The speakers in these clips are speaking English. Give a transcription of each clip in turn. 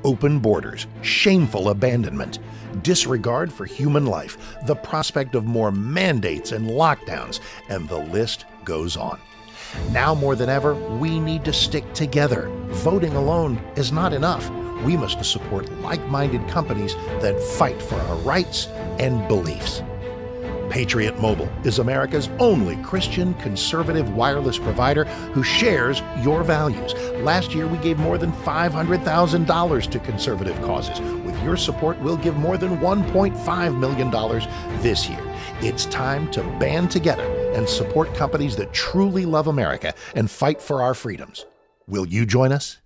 open borders, shameful abandonment, disregard for human life, the prospect of more mandates and lockdowns, and the list goes on. Now more than ever, we need to stick together. Voting alone is not enough. We must support like-minded companies that fight for our rights and beliefs. Patriot Mobile is America's only Christian conservative wireless provider who shares your values. Last year, we gave more than $500,000 to conservative causes. With your support, we'll give more than $1.5 million this year. It's time to band together and support companies that truly love America and fight for our freedoms. Will you join us?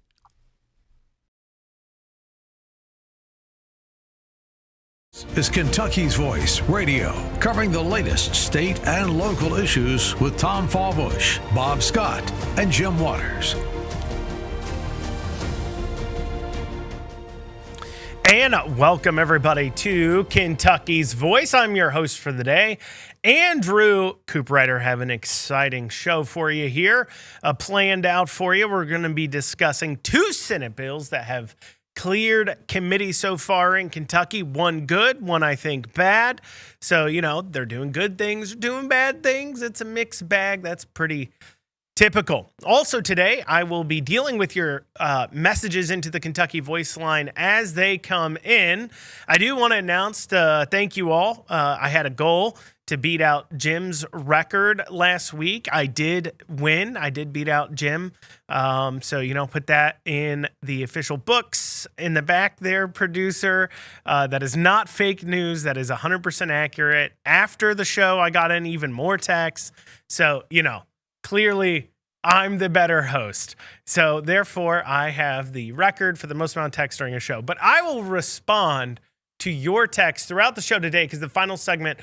Is Kentucky's Voice Radio, covering the latest state and local issues with Tom Fallbush, Bob Scott, and Jim Waters. And welcome everybody to Kentucky's Voice. I'm your host for the day, Andrew Cooperrider. Have an exciting show for you here, planned out for you. We're going to be discussing two Senate bills that have cleared committee so far in Kentucky. One good, one I think bad. So, you know, they're doing good things, doing bad things. It's a mixed bag. That's pretty typical. Also today, I will be dealing with your messages into the Kentucky Voice line as they come in. I do want to announce, thank you all. I had a goal to beat out Jim's record last week. I did win. I did beat out Jim. So, you know, put that in the official books in the back there, producer. That is not fake news. That is 100% accurate. After the show, I got in even more texts. So, you know, clearly I'm the better host. So, therefore, I have the record for the most amount of text during a show. But I will respond to your text throughout the show today, because the final segment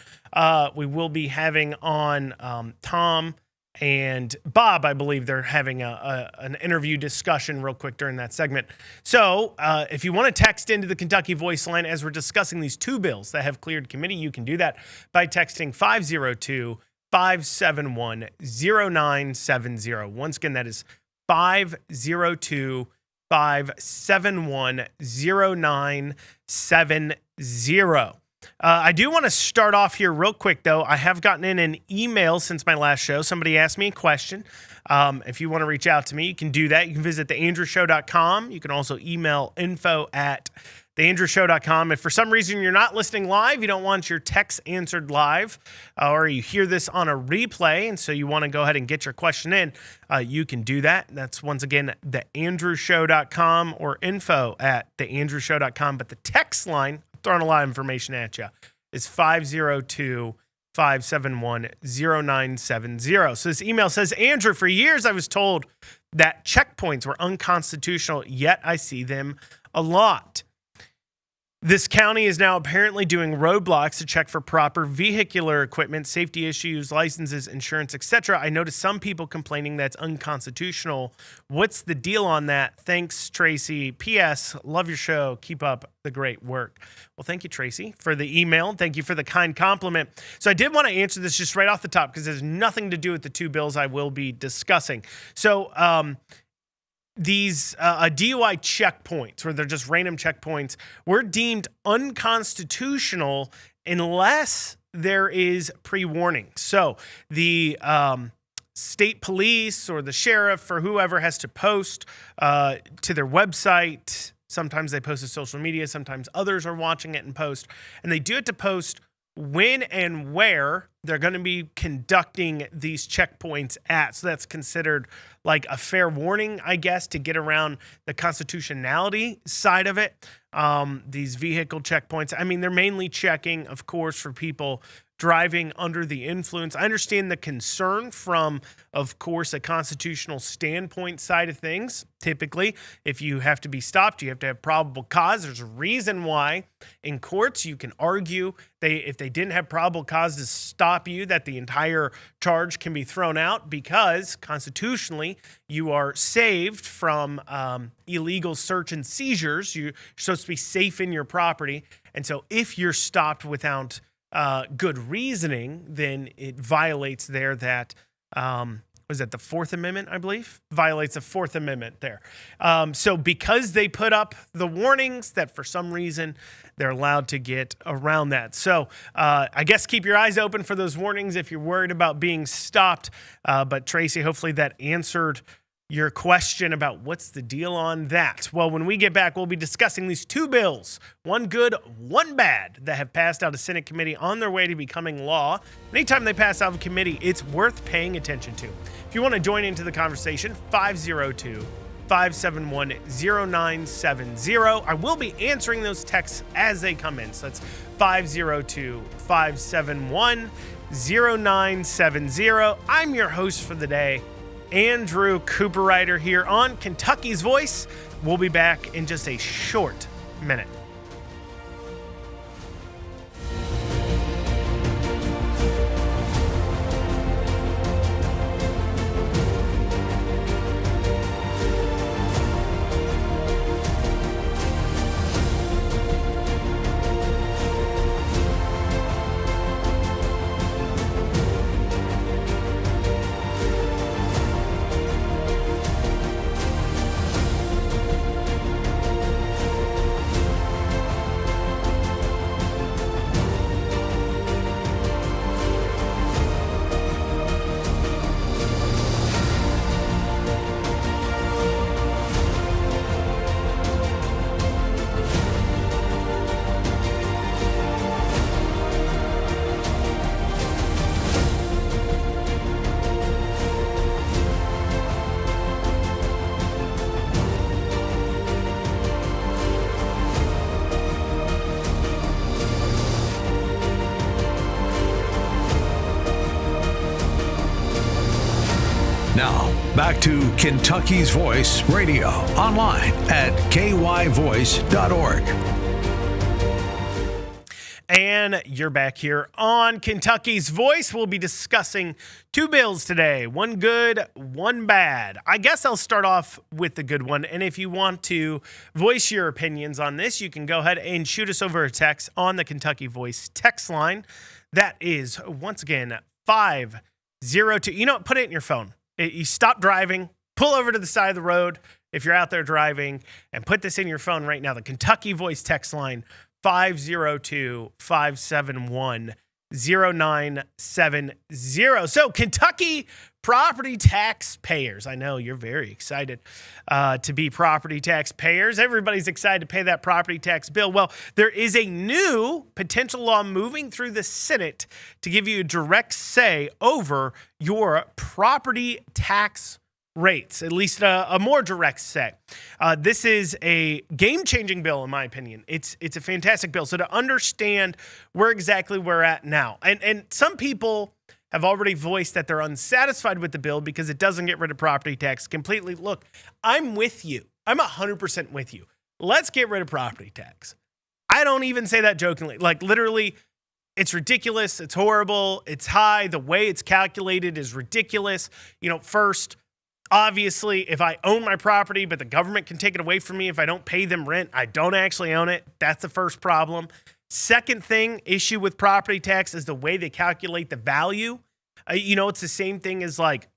we will be having on Tom and Bob. I believe they're having an interview discussion real quick during that segment. So if you want to text into the Kentucky Voice line as we're discussing these two bills that have cleared committee, you can do that by texting 502-571-0970. Once again, that is 502-571-0970. I do want to start off here real quick, though. I have gotten in an email since my last show. Somebody asked me a question. If you want to reach out to me, you can do that. You can visit theandrewshow.com. You can also email info@theandrewshow.com. If for some reason you're not listening live, you don't want your text answered live, or you hear this on a replay, and so you want to go ahead and get your question in, you can do that. That's, once again, theandrewshow.com or info@theandrewshow.com. But the text line, I'm throwing a lot of information at you, is 502-571-0970. So this email says, Andrew, for years I was told that checkpoints were unconstitutional, yet I see them a lot. This county is now apparently doing roadblocks to check for proper vehicular equipment, safety issues, licenses, insurance, etc. I noticed some people complaining that's unconstitutional. What's the deal on that? Thanks, Tracy. P.S. Love your show. Keep up the great work. Well, thank you, Tracy, for the email. Thank you for the kind compliment. So I did want to answer this just right off the top because there's nothing to do with the two bills I will be discussing. So, these DUI checkpoints, where they're just random checkpoints, were deemed unconstitutional unless there is pre-warning. So the state police or the sheriff or whoever has to post to their website. Sometimes they post to social media. Sometimes others are watching it and post. And they do it to post when and where they're going to be conducting these checkpoints at. So that's considered like a fair warning, I guess, to get around the constitutionality side of it. These vehicle checkpoints, I mean, they're mainly checking, of course, for people driving under the influence. I understand the concern from, of course, a constitutional standpoint side of things. Typically, if you have to be stopped, you have to have probable cause. There's a reason why in courts you can argue if they didn't have probable cause to stop you, that the entire charge can be thrown out, because constitutionally you are saved from illegal search and seizures. You're supposed to be safe in your property. And so if you're stopped without good reasoning, then it violates there that was that the Fourth Amendment, I believe, violates the Fourth Amendment there. So because they put up the warnings that for some reason they're allowed to get around that. So I guess keep your eyes open for those warnings if you're worried about being stopped. But Tracy, hopefully that answered your question about what's the deal on that. Well, when we get back, we'll be discussing these two bills, one good, one bad, that have passed out of Senate committee on their way to becoming law. Anytime they pass out of committee, it's worth paying attention to. If you want to join into the conversation, 502-571-0970. I will be answering those texts as they come in. So that's 502-571-0970. I'm your host for the day, Andrew Cooperrider, here on Kentucky's Voice. We'll be back in just a short minute. Now, back to Kentucky's Voice Radio, online at kyvoice.org. And you're back here on Kentucky's Voice. We'll be discussing two bills today, one good, one bad. I guess I'll start off with the good one. And if you want to voice your opinions on this, you can go ahead and shoot us over a text on the Kentucky Voice text line. That is, once again, 502. You know what? Put it in your phone. You stop driving, pull over to the side of the road if you're out there driving, and put this in your phone right now. The Kentucky Voice text line, 502-571-0970. So Kentucky property taxpayers. I know you're very excited to be property taxpayers. Everybody's excited to pay that property tax bill. Well, there is a new potential law moving through the Senate to give you a direct say over your property tax rates, at least a more direct say. This is a game-changing bill, in my opinion. It's a fantastic bill. So to understand where exactly we're at now, and some people have already voiced that they're unsatisfied with the bill because it doesn't get rid of property tax completely. Look, I'm with you. I'm 100% with you. Let's get rid of property tax. I don't even say that jokingly. Like, literally, it's ridiculous. It's horrible. It's high. The way it's calculated is ridiculous. You know, first, obviously, if I own my property, but the government can take it away from me if I don't pay them rent, I don't actually own it. That's the first problem. Second issue with property tax is the way they calculate the value. It's the same thing as like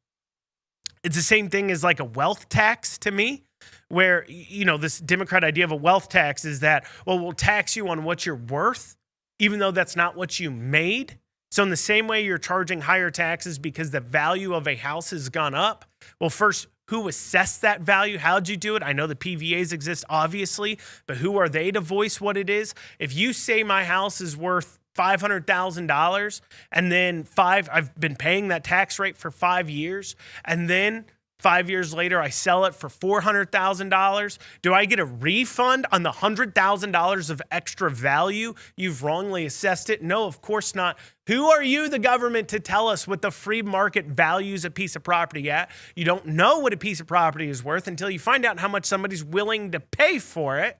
a wealth tax to me, where, this Democrat idea of a wealth tax is that, well, we'll tax you on what you're worth, even though that's not what you made. So in the same way you're charging higher taxes because the value of a house has gone up. Well, first, who assessed that value? How'd you do it? I know the PVAs exist, obviously, but who are they to voice what it is? If you say my house is worth $500,000 and then I've been paying that tax rate for 5 years, and then 5 years later, I sell it for $400,000. Do I get a refund on the $100,000 of extra value you've wrongly assessed it? No, of course not. Who are you, the government, to tell us what the free market values a piece of property at? You don't know what a piece of property is worth until you find out how much somebody's willing to pay for it.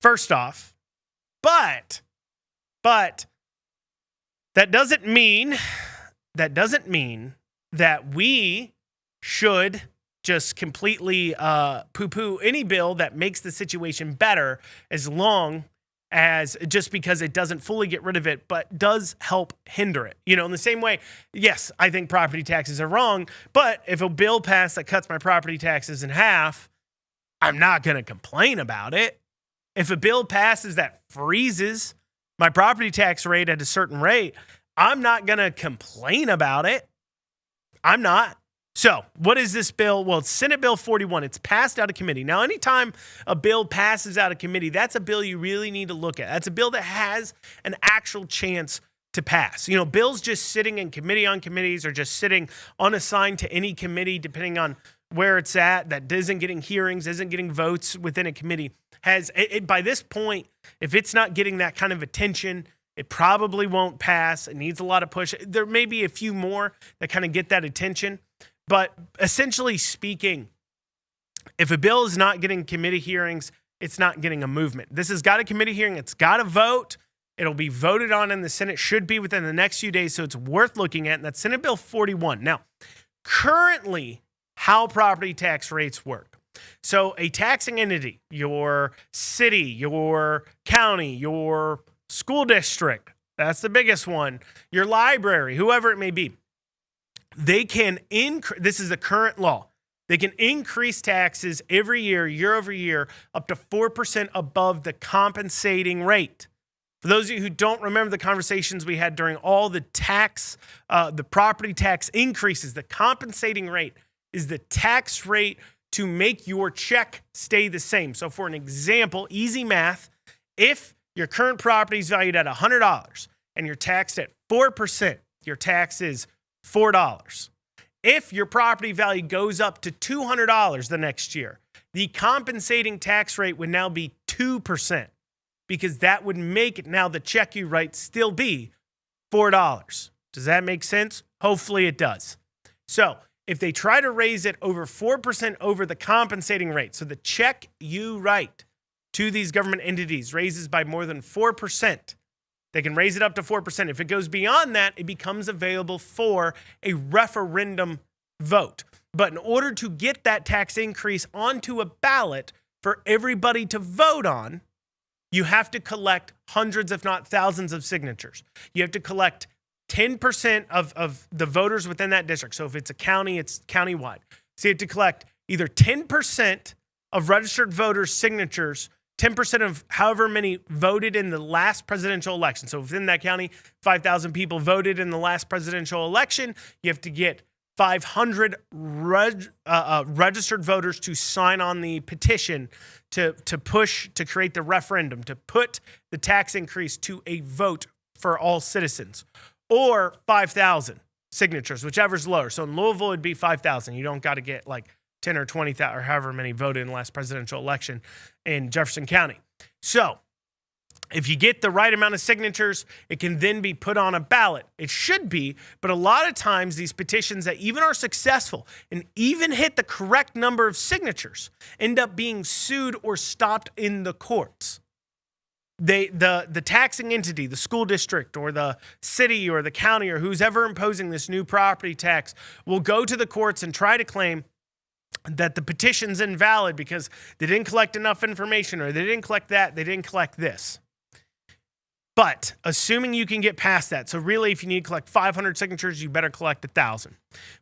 First off, but that doesn't mean that we should just completely poo-poo any bill that makes the situation better, as long as just because it doesn't fully get rid of it, but does help hinder it. You know, in the same way, yes, I think property taxes are wrong, but if a bill passed that cuts my property taxes in half, I'm not going to complain about it. If a bill passes that freezes my property tax rate at a certain rate, I'm not going to complain about it. I'm not. So what is this bill? Well, it's Senate Bill 41. It's passed out of committee. Now, anytime a bill passes out of committee, that's a bill you really need to look at. That's a bill that has an actual chance to pass. You know, bills just sitting in committee on committees or just sitting unassigned to any committee, depending on where it's at, that isn't getting hearings, isn't getting votes within a committee, has it by this point, if it's not getting that kind of attention, it probably won't pass. It needs a lot of push. There may be a few more that kind of get that attention. But essentially speaking, if a bill is not getting committee hearings, it's not getting a movement. This has got a committee hearing. It's got a vote. It'll be voted on in the Senate, should be within the next few days, so it's worth looking at. And that's Senate Bill 41. Now, currently, how property tax rates work. So a taxing entity, your city, your county, your school district, that's the biggest one, your library, whoever it may be, they can this is the current law. They can increase taxes every year, year over year, up to 4% above the compensating rate. For those of you who don't remember the conversations we had during all the the property tax increases, the compensating rate is the tax rate to make your check stay the same. So for an example, easy math, if your current property is valued at $100 and you're taxed at 4%, your tax is $4. If your property value goes up to $200 the next year, the compensating tax rate would now be 2%, because that would make now the check you write still be $4. Does that make sense? Hopefully it does. So if they try to raise it over 4% over the compensating rate, so the check you write to these government entities raises by more than 4%, they can raise it up to 4%. If it goes beyond that, it becomes available for a referendum vote. But in order to get that tax increase onto a ballot for everybody to vote on, you have to collect hundreds, if not thousands, of signatures. You have to collect 10% of the voters within that district. So if it's a county, it's countywide. So you have to collect either 10% of registered voters' signatures, 10% of however many voted in the last presidential election. So within that county, 5,000 people voted in the last presidential election. You have to get 500 registered voters to sign on the petition to push, to create the referendum, to put the tax increase to a vote for all citizens, or 5,000 signatures, whichever's lower. So in Louisville, it'd be 5,000. You don't got to get like 10 or 20,000 or however many voted in the last presidential election in Jefferson County. So if you get the right amount of signatures, it can then be put on a ballot. It should be, but a lot of times these petitions that even are successful and even hit the correct number of signatures end up being sued or stopped in the courts. The taxing entity, the school district or the city or the county or who's ever imposing this new property tax will go to the courts and try to claim that the petition's invalid because they didn't collect enough information, or they didn't collect that, they didn't collect this. But assuming you can get past that, so really if you need to collect 500 signatures, you better collect 1,000.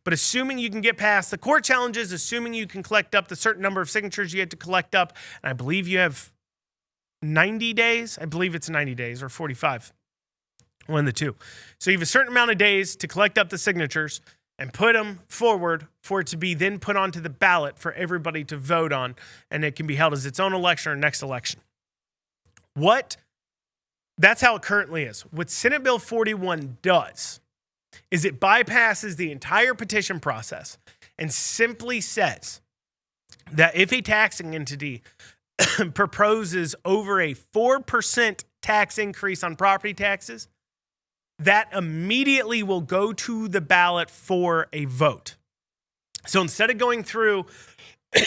But assuming you can get past the court challenges, assuming you can collect up the certain number of signatures you had to collect up, and I believe you have 90 days. I believe it's 90 days or 45, one of the two. So you have a certain amount of days to collect up the signatures and put them forward for it to be then put onto the ballot for everybody to vote on, and it can be held as its own election or next election. That's how it currently is. What Senate Bill 41 does is it bypasses the entire petition process and simply says that if a taxing entity proposes over a 4% tax increase on property taxes, that immediately will go to the ballot for a vote. So instead of going through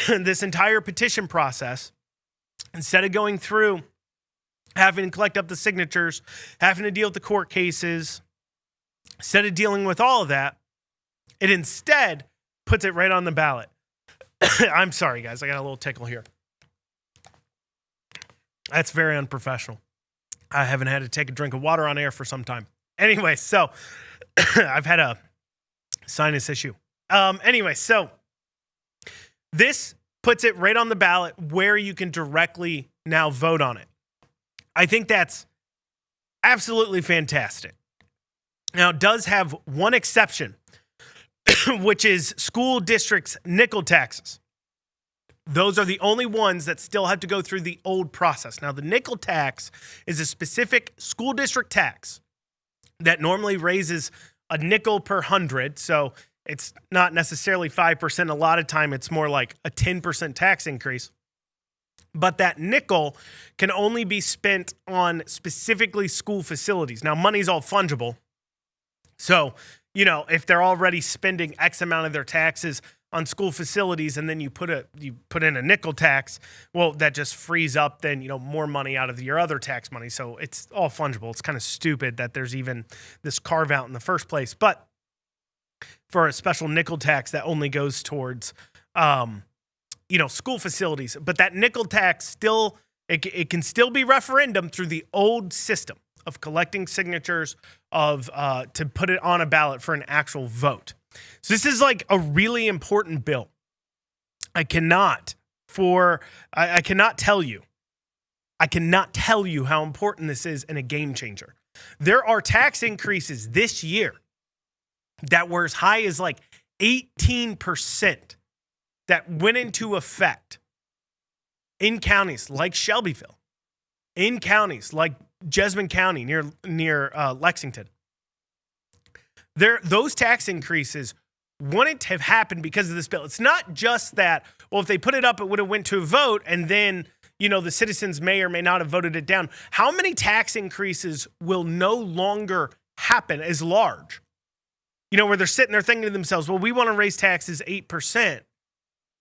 this entire petition process, instead of going through having to collect up the signatures, having to deal with the court cases, instead of dealing with all of that, it instead puts it right on the ballot. I'm sorry, guys. I got a little tickle here. That's very unprofessional. I haven't had to take a drink of water on air for some time. Anyway, so I've had a sinus issue. Anyway, so this puts it right on the ballot where you can directly now vote on it. I think that's absolutely fantastic. Now, it does have one exception, which is school districts' nickel taxes. Those are the only ones that still have to go through the old process. Now, the nickel tax is a specific school district tax that normally raises a nickel per 100. So it's not necessarily 5%. A lot of time it's more like a 10% tax increase. But that nickel can only be spent on specifically school facilities. Now, money's all fungible. So, if they're already spending X amount of their taxes on school facilities and then you put in a nickel tax, well, that just frees up then, more money out of your other tax money. So it's all fungible. It's kind of stupid that there's even this carve out in the first place. But for a special nickel tax that only goes towards school facilities. But that nickel tax still, it can still be referendum through the old system of collecting signatures to put it on a ballot for an actual vote. So this is like a really important bill. I cannot tell you how important this is and a game changer. There are tax increases this year that were as high as like 18% that went into effect in counties like Shelbyville, in counties like Jessamine County near Lexington. Those tax increases wouldn't have happened because of this bill. It's not just that, well, if they put it up, it would have went to a vote and then, the citizens may or may not have voted it down. How many tax increases will no longer happen as large? Where they're sitting there thinking to themselves, well, we want to raise taxes 8%.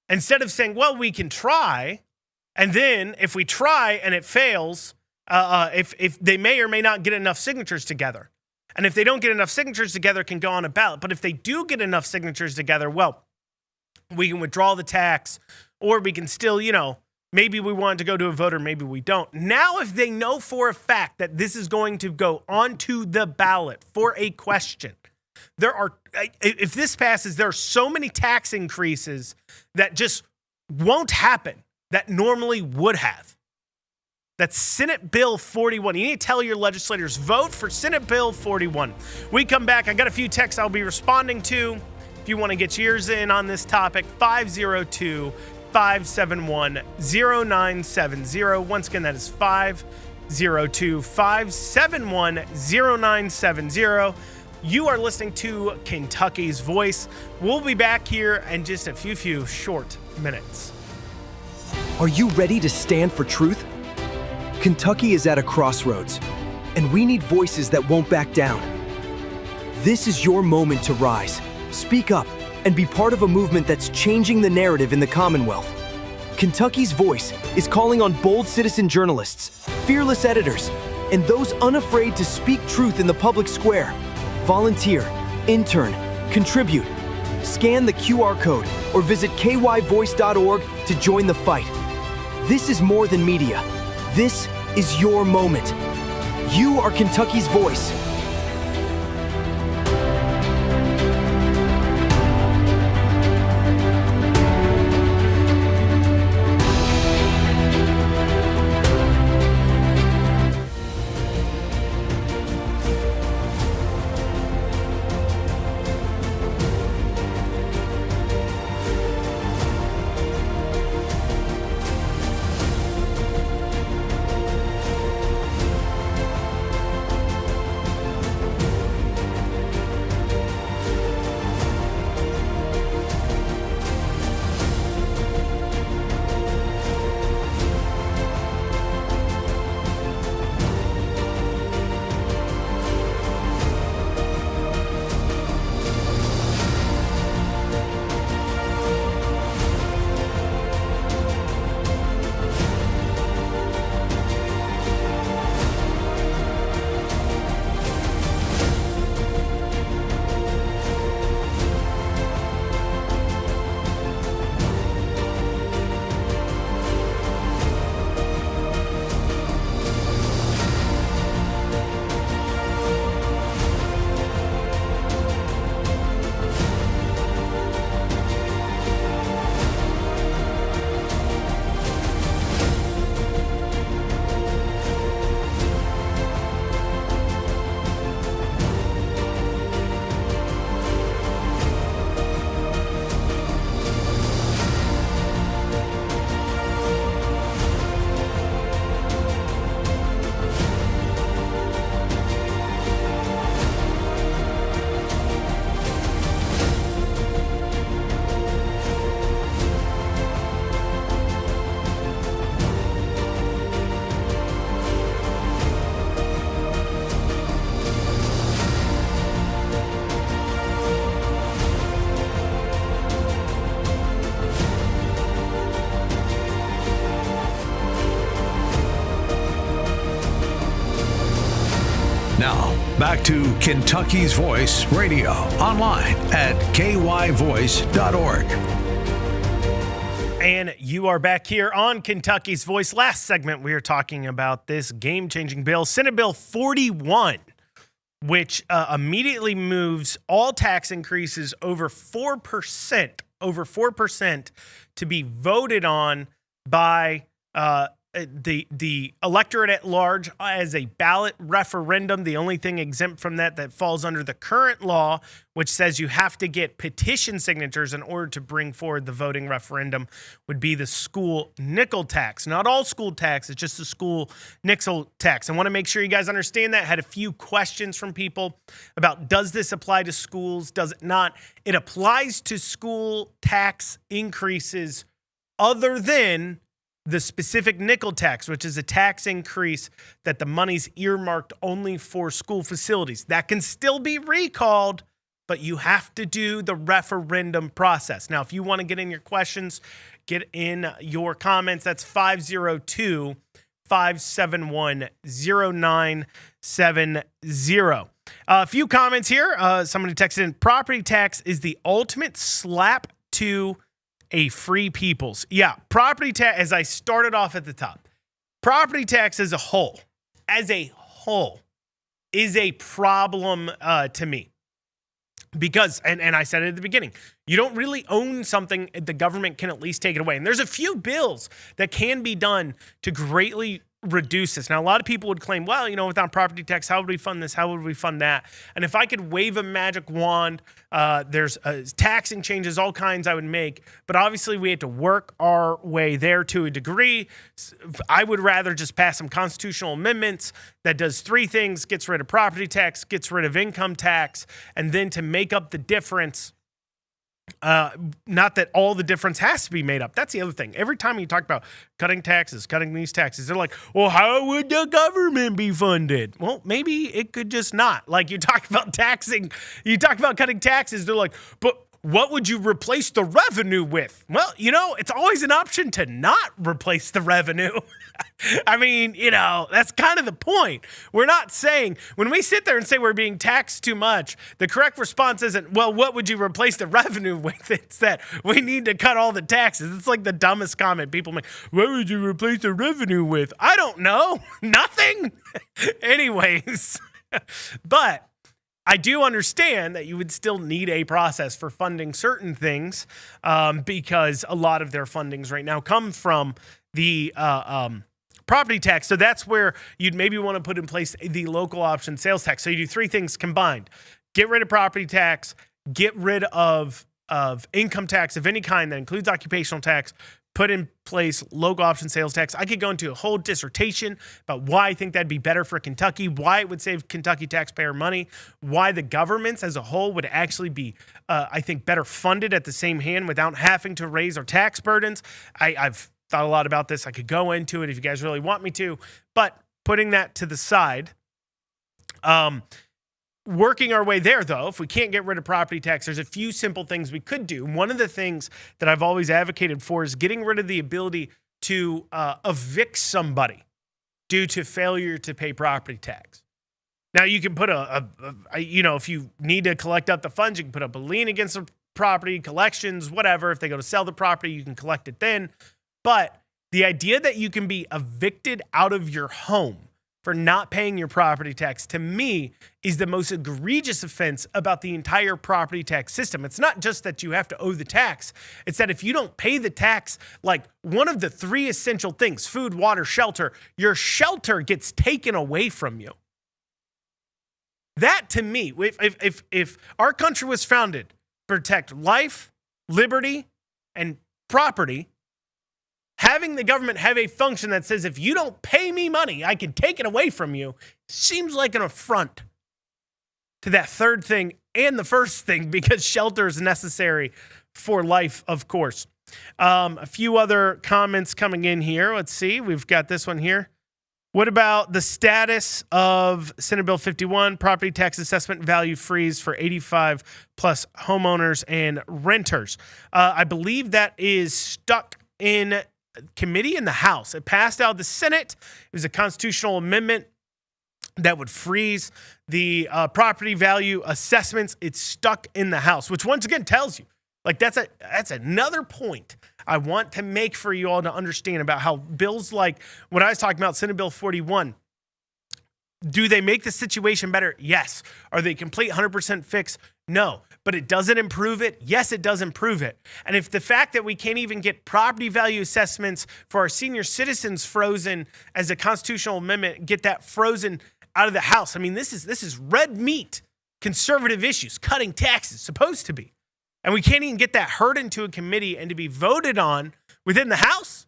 Instead of saying, well, we can try. And then if we try and it fails, if they may or may not get enough signatures together. And if they don't get enough signatures together, it can go on a ballot. But if they do get enough signatures together, well, we can withdraw the tax, or we can still, maybe we want to go to a vote or maybe we don't. Now, if they know for a fact that this is going to go onto the ballot for a question, if this passes, there are so many tax increases that just won't happen that normally would have. That's Senate Bill 41. You need to tell your legislators, vote for Senate Bill 41. We come back. I got a few texts I'll be responding to. If you want to get yours in on this topic, 502-571-0970. Once again, that is 502-571-0970. You are listening to Kentucky's Voice. We'll be back here in just a few short minutes. Are you ready to stand for truth? Kentucky is at a crossroads, and we need voices that won't back down. This is your moment to rise, speak up, and be part of a movement that's changing the narrative in the Commonwealth. Kentucky's Voice is calling on bold citizen journalists, fearless editors, and those unafraid to speak truth in the public square. Volunteer, intern, contribute. Scan the QR code or visit kyvoice.org to join the fight. This is more than media. This is your moment. You are Kentucky's voice. Now, back to Kentucky's Voice Radio, online at kyvoice.org. And you are back here on Kentucky's Voice. Last segment, we were talking about this game-changing bill, Senate Bill 41, which immediately moves all tax increases over 4% to be voted on by the electorate at large as a ballot referendum. The only thing exempt from that falls under the current law, which says you have to get petition signatures in order to bring forward the voting referendum, would be the school nickel tax. Not all school tax, it's just the school nickel tax. I want to make sure you guys understand that. I had a few questions from people about, does this apply to schools? Does it not? It applies to school tax increases other than the specific nickel tax, which is a tax increase that the money's earmarked only for school facilities. That can still be recalled, but you have to do the referendum process. Now, if you want to get in your questions, get in your comments. That's 502-571-0970. A few comments here. Somebody texted in, property tax is the ultimate slap to a free peoples. Yeah, property tax, as I started off at the top, property tax as a whole, is a problem to me. Because, and I said it at the beginning, you don't really own something, the government can at least take it away. And there's a few bills that can be done to greatly reduce this. Now, a lot of people would claim, well, without property tax, how would we fund this? How would we fund that? And if I could wave a magic wand, there's taxing changes, all kinds I would make. But obviously, we had to work our way there to a degree. I would rather just pass some constitutional amendments that does three things: gets rid of property tax, gets rid of income tax, and then to make up the difference. Not that all the difference has to be made up. That's the other thing. Every time you talk about cutting taxes, cutting these taxes, they're like, well, how would the government be funded? Well, maybe it could just not. Like, you talk about taxing, you talk about cutting taxes, they're like, but what would you replace the revenue with? Well, it's always an option to not replace the revenue. I mean, that's kind of the point. We're not saying, when we sit there and say we're being taxed too much, the correct response isn't, well, what would you replace the revenue with? It's that we need to cut all the taxes. It's like the dumbest comment people make. What would you replace the revenue with? I don't know. Nothing. Anyways, but I do understand that you would still need a process for funding certain things because a lot of their fundings right now come from the property tax. So that's where you'd maybe want to put in place the local option sales tax. So you do three things combined: get rid of property tax, get rid of income tax of any kind that includes occupational tax, put in place local option sales tax. I could go into a whole dissertation about why I think that'd be better for Kentucky, why it would save Kentucky taxpayer money, why the governments as a whole would actually be, I think, better funded at the same hand without having to raise our tax burdens. I've thought a lot about this. I could go into it if you guys really want me to, but putting that to the side, working our way there, though, if we can't get rid of property tax, there's a few simple things we could do. One of the things that I've always advocated for is getting rid of the ability to evict somebody due to failure to pay property tax. Now, you can put if you need to collect up the funds, you can put up a lien against the property, collections, whatever. If they go to sell the property, you can collect it then. But the idea that you can be evicted out of your home for not paying your property tax, to me, is the most egregious offense about the entire property tax system. It's not just that you have to owe the tax. It's that if you don't pay the tax, like one of the three essential things, food, water, shelter, your shelter gets taken away from you. That, to me, if our country was founded to protect life, liberty, and property, having the government have a function that says, if you don't pay me money, I can take it away from you, seems like an affront to that third thing and the first thing, because shelter is necessary for life, of course. A few other comments coming in here. Let's see. We've got this one here. What about the status of Senate Bill 51, property tax assessment value freeze for 85 plus homeowners and renters? I believe that is stuck in committee in the House. It passed out of the Senate. It was a constitutional amendment that would freeze the property value assessments. It's stuck in the house, which once again tells you, like, that's another point I want to make for you all to understand about how bills like what I was talking about, Senate Bill 41, do they make the situation better? Yes. Are they complete 100% fix? No. But it doesn't improve it? Yes, it does improve it. And if the fact that we can't even get property value assessments for our senior citizens frozen as a constitutional amendment, get that frozen out of the House. I mean, this is red meat, conservative issues, cutting taxes, supposed to be. And we can't even get that heard into a committee and to be voted on within the House.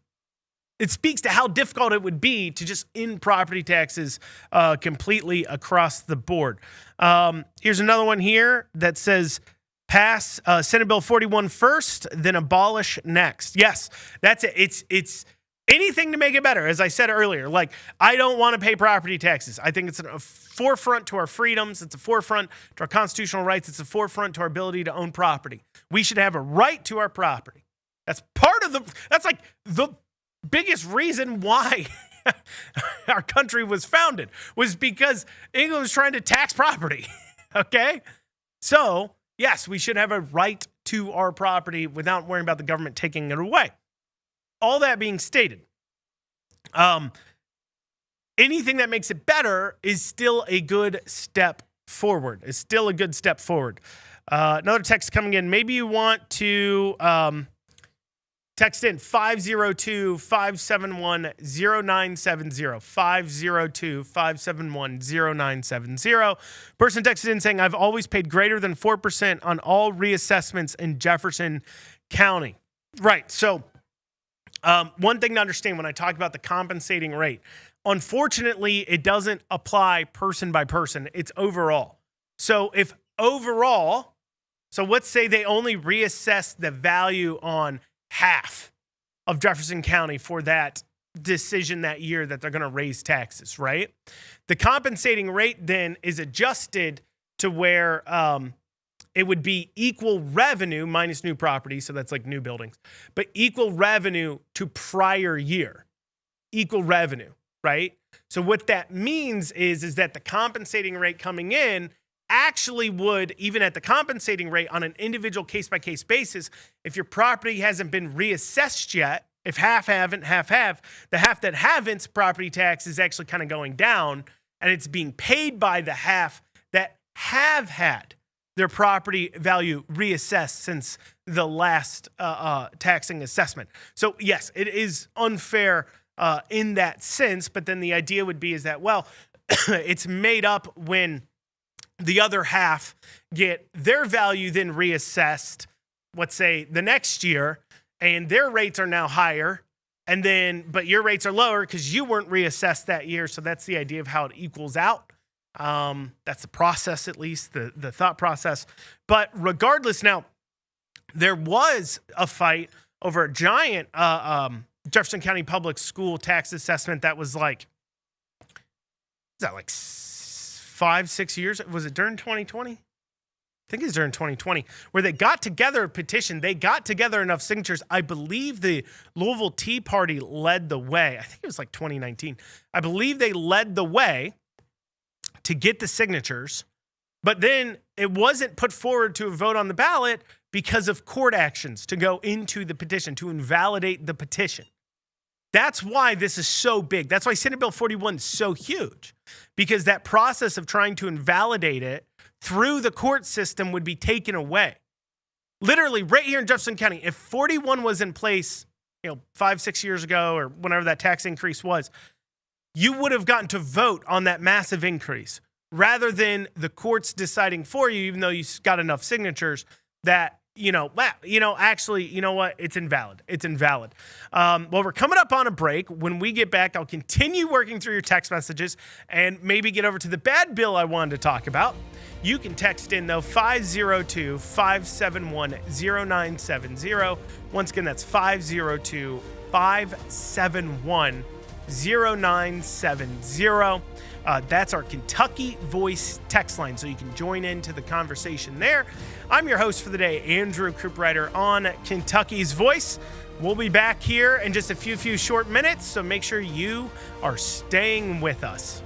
It speaks to how difficult it would be to just end property taxes completely across the board. Here's another one here that says, pass Senate Bill 41 first, then abolish next. Yes, that's it. It's anything to make it better. As I said earlier, like, I don't want to pay property taxes. I think it's a forefront to our freedoms. It's a forefront to our constitutional rights. It's a forefront to our ability to own property. We should have a right to our property. That's like the biggest reason why our country was founded, was because England was trying to tax property. Okay? So, yes, we should have a right to our property without worrying about the government taking it away. All that being stated, anything that makes it better is still a good step forward. Another text coming in. Maybe you want to text in 502-571-0970. 502-571-0970. Person texted in saying, I've always paid greater than 4% on all reassessments in Jefferson County. Right. So, one thing to understand when I talk about the compensating rate, unfortunately, it doesn't apply person by person. It's overall. So if overall, so let's say they only reassess the value on half of Jefferson County for that decision that year that they're going to raise taxes, right? The compensating rate then is adjusted to where it would be equal revenue minus new property. So that's like new buildings, but equal revenue to prior year, equal revenue, right? So what that means is that the compensating rate coming in actually would, even at the compensating rate on an individual case-by-case basis, if your property hasn't been reassessed yet, if half haven't, half have, the half that haven't's property tax is actually kind of going down, and it's being paid by the half that have had their property value reassessed since the last taxing assessment. So yes, it is unfair in that sense, but then the idea would be is that, well, it's made up when the other half get their value then reassessed, let's say the next year, and their rates are now higher, and then, but your rates are lower because you weren't reassessed that year. So that's the idea of how it equals out. That's the process, at least the thought process. But regardless, now there was a fight over a giant Jefferson County Public School tax assessment that was like, is that like 5-6 years? Was it during 2020? I think it's during 2020, where they got together a petition. They got together enough signatures. I believe the Louisville Tea Party led the way. I think it was like 2019. I believe they led the way to get the signatures, but then it wasn't put forward to a vote on the ballot because of court actions to go into the petition, to invalidate the petition. That's why this is so big. That's why Senate Bill 41 is so huge, because that process of trying to invalidate it through the court system would be taken away. Literally right here in Jefferson County, if 41 was in place, 5-6 years ago or whenever that tax increase was, you would have gotten to vote on that massive increase rather than the courts deciding for you, even though you got enough signatures that, actually, you know what? It's invalid. It's invalid. Well, we're coming up on a break. When we get back, I'll continue working through your text messages and maybe get over to the bad bill I wanted to talk about. You can text in, though, 502-571-0970. Once again, that's 502-571-0970. That's our Kentucky Voice text line, so you can join into the conversation there. I'm your host for the day, Andrew Cooprider on Kentucky's Voice. We'll be back here in just a few short minutes, so make sure you are staying with us.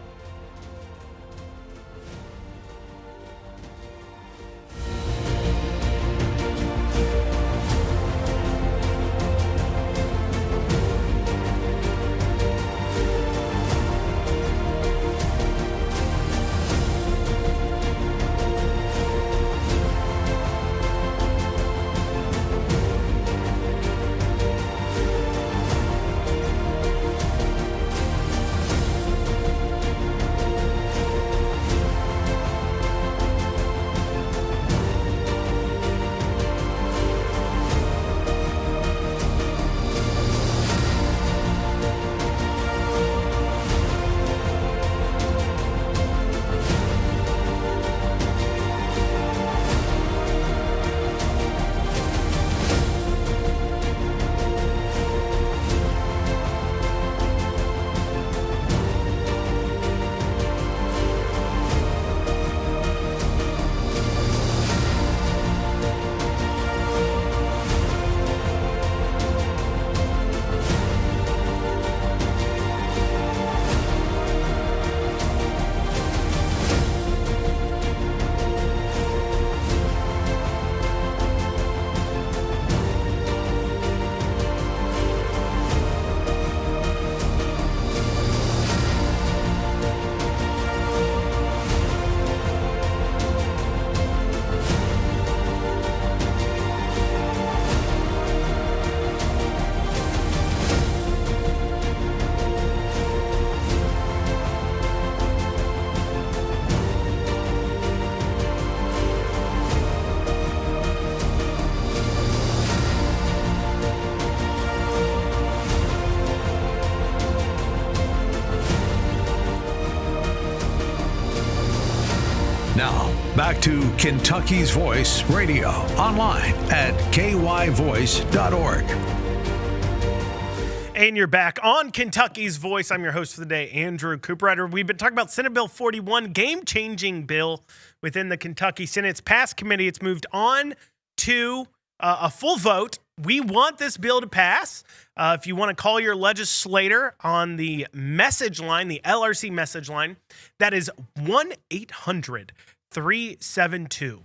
Back to Kentucky's Voice Radio, online at kyvoice.org. And you're back on Kentucky's Voice. I'm your host for the day, Andrew Cooperrider. We've been talking about Senate Bill 41, game-changing bill within the Kentucky Senate. It's passed committee. It's moved on to a full vote. We want this bill to pass. If you want to call your legislator on the message line, the LRC message line, that is 1-800-372-7181.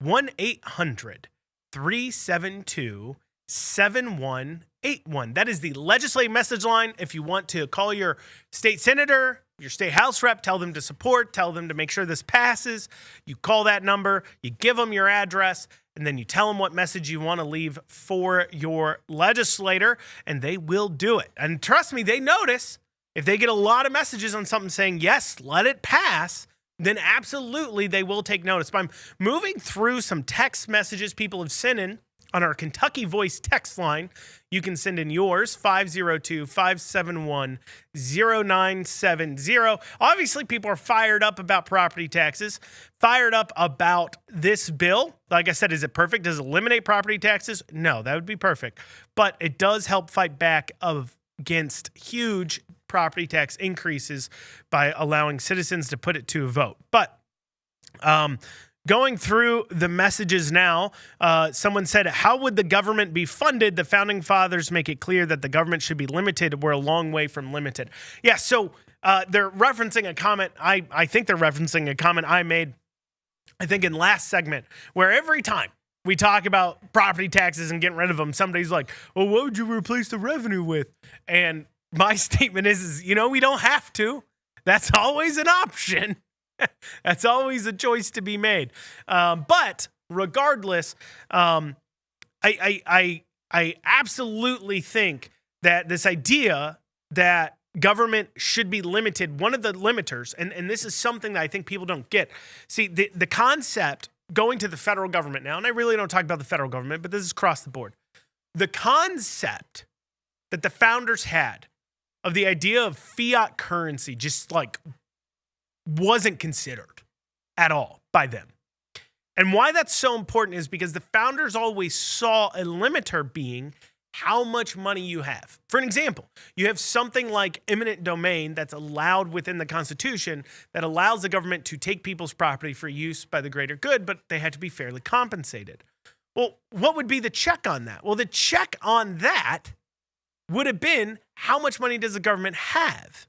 1-800-372-7181. That is the legislative message line. If you want to call your state senator, your state house rep, tell them to support, tell them to make sure this passes, you call that number, you give them your address, and then you tell them what message you want to leave for your legislator, and they will do it. And trust me, they notice. If they get a lot of messages on something saying, yes, let it pass, then absolutely they will take notice. But I'm moving through some text messages people have sent in on our Kentucky Voice text line. You can send in yours, 502-571-0970. Obviously, people are fired up about property taxes, fired up about this bill. Like I said, is it perfect? Does it eliminate property taxes? No, that would be perfect. But it does help fight back against huge property tax increases by allowing citizens to put it to a vote. But going through the messages now, someone said, how would the government be funded? The founding fathers make it clear that the government should be limited. We're a long way from limited. Yeah, so they're referencing a comment. I think they're referencing a comment I made, I think in last segment, where every time we talk about property taxes and getting rid of them, somebody's like, well, what would you replace the revenue with? And my statement is, we don't have to. That's always an option. That's always a choice to be made. But regardless, I absolutely think that this idea that government should be limited, one of the limiters, and this is something that I think people don't get. See, the concept going to the federal government now, and I really don't talk about the federal government, but this is across the board. The concept that the founders had of the idea of fiat currency just wasn't considered at all by them. And why that's so important is because the founders always saw a limiter being how much money you have. For an example, you have something like eminent domain that's allowed within the Constitution that allows the government to take people's property for use by the greater good, but they had to be fairly compensated. Well, what would be the check on that? Well, the check on that would have been, how much money does the government have?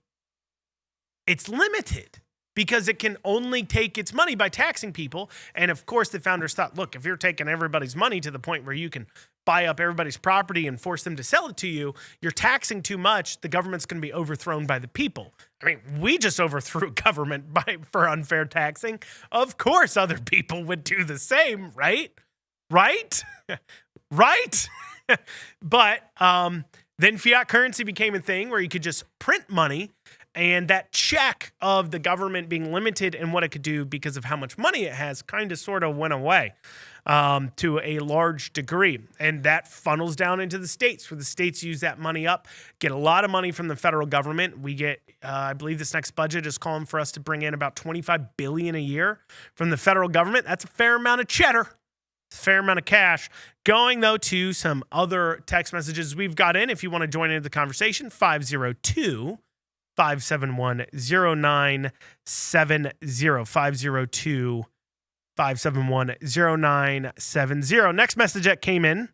It's limited because it can only take its money by taxing people. And of course, the founders thought, look, if you're taking everybody's money to the point where you can buy up everybody's property and force them to sell it to you, you're taxing too much. The government's going to be overthrown by the people. I mean, we just overthrew government for unfair taxing. Of course, other people would do the same, right? Right? Right? But then fiat currency became a thing where you could just print money, and that check of the government being limited in what it could do because of how much money it has kind of sort of went away to a large degree. And that funnels down into the states, where the states use that money up, get a lot of money from the federal government. We get, I believe this next budget is calling for us to bring in about $25 billion a year from the federal government. That's a fair amount of cheddar. Fair amount of cash. Going, though, to some other text messages we've got in. If you want to join into the conversation, 502-571-0970. 502-571-0970. Next message that came in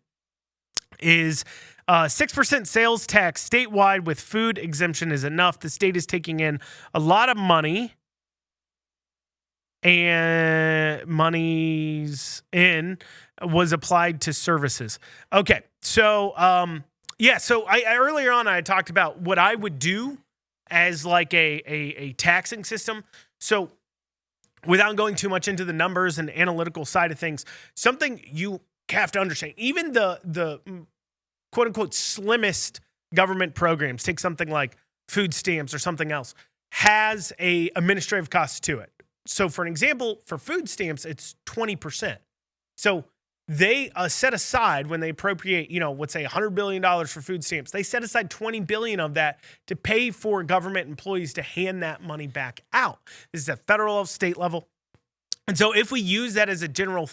is 6% sales tax statewide with food exemption is enough. The state is taking in a lot of money, and money's in was applied to services. Okay, so so I earlier on I talked about what I would do as like a taxing system. So without going too much into the numbers and analytical side of things, something you have to understand, even the quote unquote slimmest government programs, take something like food stamps or something else, has a administrative cost to it. So for an example, for food stamps, it's 20%. So they set aside, when they appropriate, let's say $100 billion for food stamps, they set aside $20 billion of that to pay for government employees to hand that money back out. This is at federal level, state level. And so if we use that as a general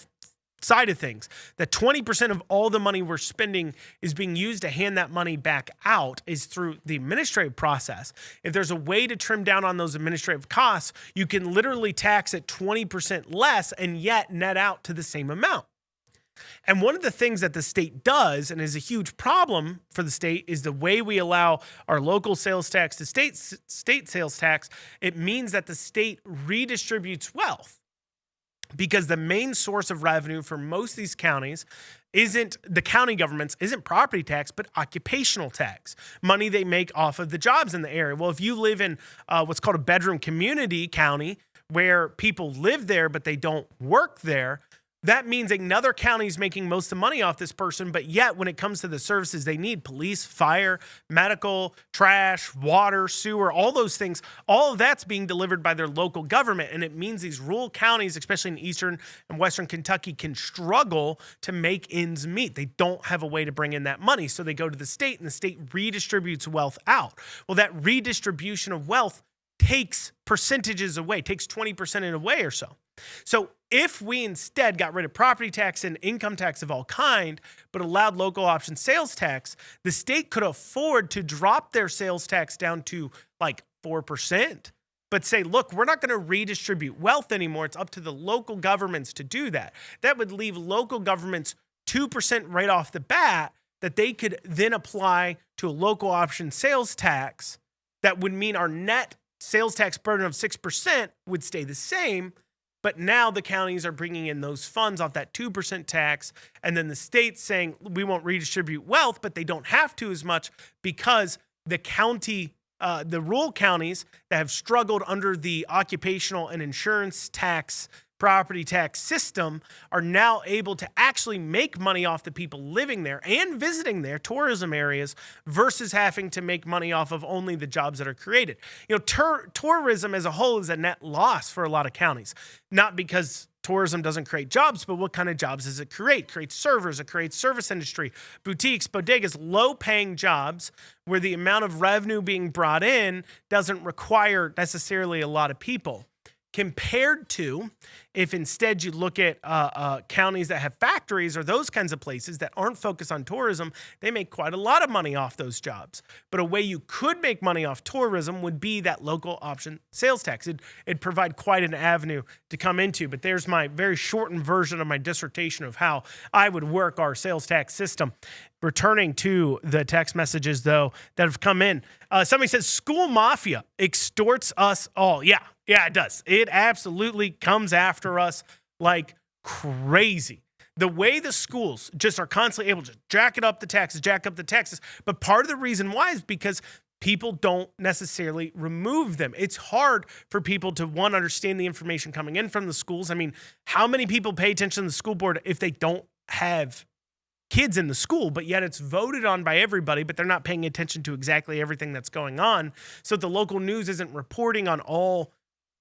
side of things, that 20% of all the money we're spending is being used to hand that money back out is through the administrative process. If there's a way to trim down on those administrative costs, you can literally tax at 20% less and yet net out to the same amount. And one of the things that the state does, and is a huge problem for the state, is the way we allow our local sales tax to state sales tax. It means that the state redistributes wealth, because the main source of revenue for most of these counties isn't the county governments, isn't property tax, but occupational tax, money they make off of the jobs in the area. Well, if you live in what's called a bedroom community county, where people live there but they don't work there, that means another county is making most of the money off this person, but yet when it comes to the services they need, police, fire, medical, trash, water, sewer, all those things, all of that's being delivered by their local government. And it means these rural counties, especially in eastern and western Kentucky, can struggle to make ends meet. They don't have a way to bring in that money, so they go to the state, and the state redistributes wealth out. Well, that redistribution of wealth takes percentages away, takes 20% away or so. So if we instead got rid of property tax and income tax of all kind, but allowed local option sales tax, the state could afford to drop their sales tax down to like 4%, but say, look, we're not going to redistribute wealth anymore. It's up to the local governments to do that. That would leave local governments 2% right off the bat that they could then apply to a local option sales tax. That would mean our net sales tax burden of 6% would stay the same. But now the counties are bringing in those funds off that 2% tax, and then the state's saying we won't redistribute wealth, but they don't have to as much, because the rural counties that have struggled under the occupational and insurance tax, property tax system, are now able to actually make money off the people living there and visiting their tourism areas, versus having to make money off of only the jobs that are created. Tourism as a whole is a net loss for a lot of counties, not because tourism doesn't create jobs, but what kind of jobs does it create? It creates servers, it creates service industry, boutiques, bodegas, low-paying jobs where the amount of revenue being brought in doesn't require necessarily a lot of people. Compared to if instead you look at counties that have factories or those kinds of places that aren't focused on tourism, they make quite a lot of money off those jobs. But a way you could make money off tourism would be that local option sales tax. It'd provide quite an avenue to come into. But there's my very shortened version of my dissertation of how I would work our sales tax system. Returning to the text messages, though, that have come in. Somebody says, school mafia extorts us all. Yeah, it does. It absolutely comes after us like crazy. The way the schools just are constantly able to jack up the taxes. But part of the reason why is because people don't necessarily remove them. It's hard for people to, one, understand the information coming in from the schools. I mean, how many people pay attention to the school board if they don't have kids in the school, but yet it's voted on by everybody, but they're not paying attention to exactly everything that's going on. So the local news isn't reporting on all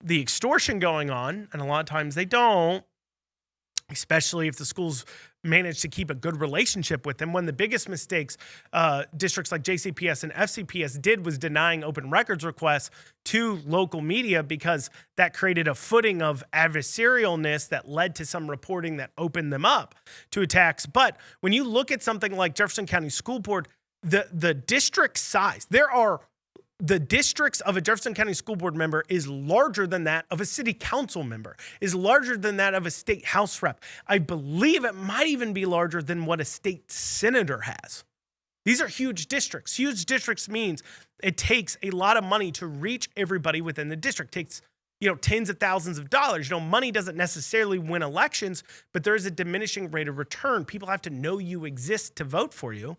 the extortion going on, and a lot of times they don't, especially if the schools manage to keep a good relationship with them. One of the biggest mistakes districts like JCPS and FCPS did was denying open records requests to local media, because that created a footing of adversarialness that led to some reporting that opened them up to attacks. But when you look at something like Jefferson County School Board, the district size, the districts of a Jefferson County School Board member is larger than that of a city council member, is larger than that of a state house rep. I believe it might even be larger than what a state senator has. These are huge districts. Huge districts means it takes a lot of money to reach everybody within the district. It takes, tens of thousands of dollars. Money doesn't necessarily win elections, but there is a diminishing rate of return. People have to know you exist to vote for you.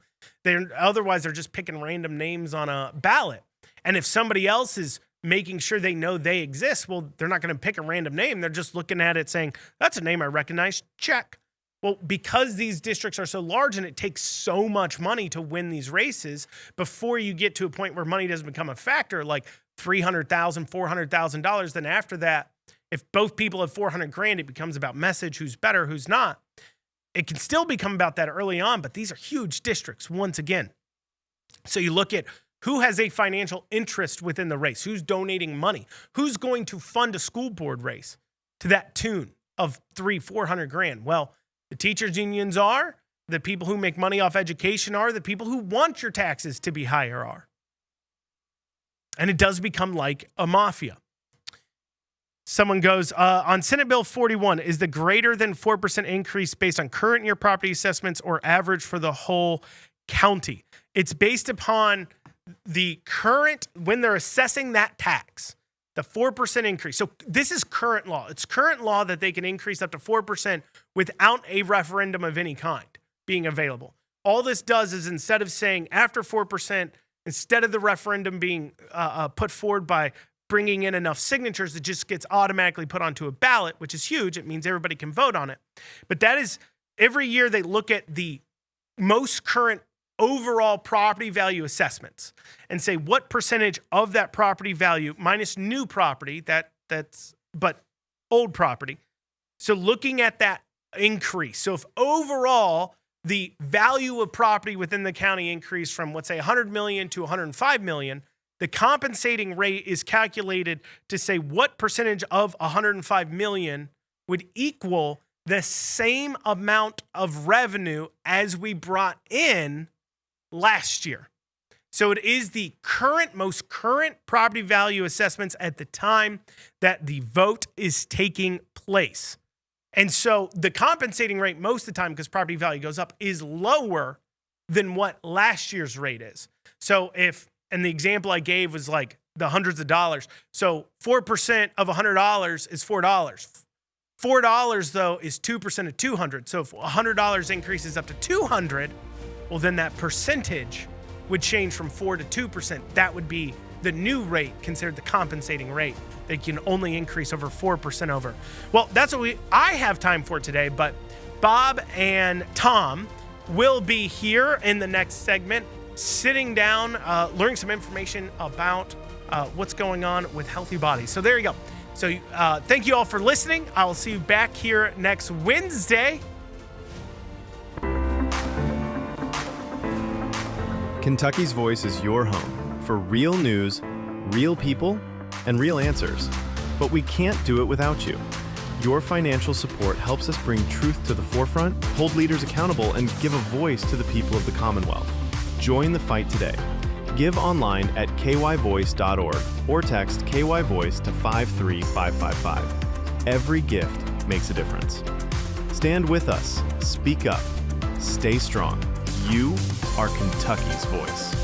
Otherwise, they're just picking random names on a ballot. And if somebody else is making sure they know they exist, well, they're not going to pick a random name. They're just looking at it saying, that's a name I recognize, check. Well, because these districts are so large and it takes so much money to win these races, before you get to a point where money doesn't become a factor, like $300,000, $400,000, then after that, if both people have $400,000, it becomes about message, who's better, who's not. it can still become about that early on, but these are huge districts once again. So you look at who has a financial interest within the race, who's donating money, who's going to fund a school board race to that tune of $300,000-400,000 grand. Well, the teachers unions are, the people who make money off education are, the people who want your taxes to be higher are. And it does become like a mafia. Someone goes, on Senate Bill 41, is the greater than 4% increase based on current year property assessments or average for the whole county? It's based upon the current, when they're assessing that tax, the 4% increase. So this is current law. It's current law that they can increase up to 4% without a referendum of any kind being available. All this does is instead of saying after 4%, instead of the referendum being put forward by bringing in enough signatures, it just gets automatically put onto a ballot, which is huge. It means everybody can vote on it. But that is, every year they look at the most current overall property value assessments and say what percentage of that property value minus new property, but old property. So looking at that increase. So if overall the value of property within the county increased from, let's say, 100 million to 105 million, the compensating rate is calculated to say what percentage of 105 million would equal the same amount of revenue as we brought in last year. So it is the most current property value assessments at the time that the vote is taking place. And so the compensating rate most of the time, because property value goes up, is lower than what last year's rate is. So and the example I gave was like the hundreds of dollars. So 4% of $100 is $4. $4 though is 2% of 200. So if $100 increases up to 200, well then that percentage would change from 4 to 2%. That would be the new rate considered the compensating rate. They can only increase over 4% over. Well, that's what I have time for today, but Bob and Tom will be here in the next segment, sitting down, learning some information about what's going on with healthy bodies. So there you go. So thank you all for listening. I will see you back here next Wednesday. Kentucky's Voice is your home for real news, real people, and real answers. But we can't do it without you. Your financial support helps us bring truth to the forefront, hold leaders accountable, and give a voice to the people of the Commonwealth. Join the fight today. Give online at kyvoice.org or text KYVoice to 53555. Every gift makes a difference. Stand with us. Speak up. Stay strong. You are Kentucky's voice.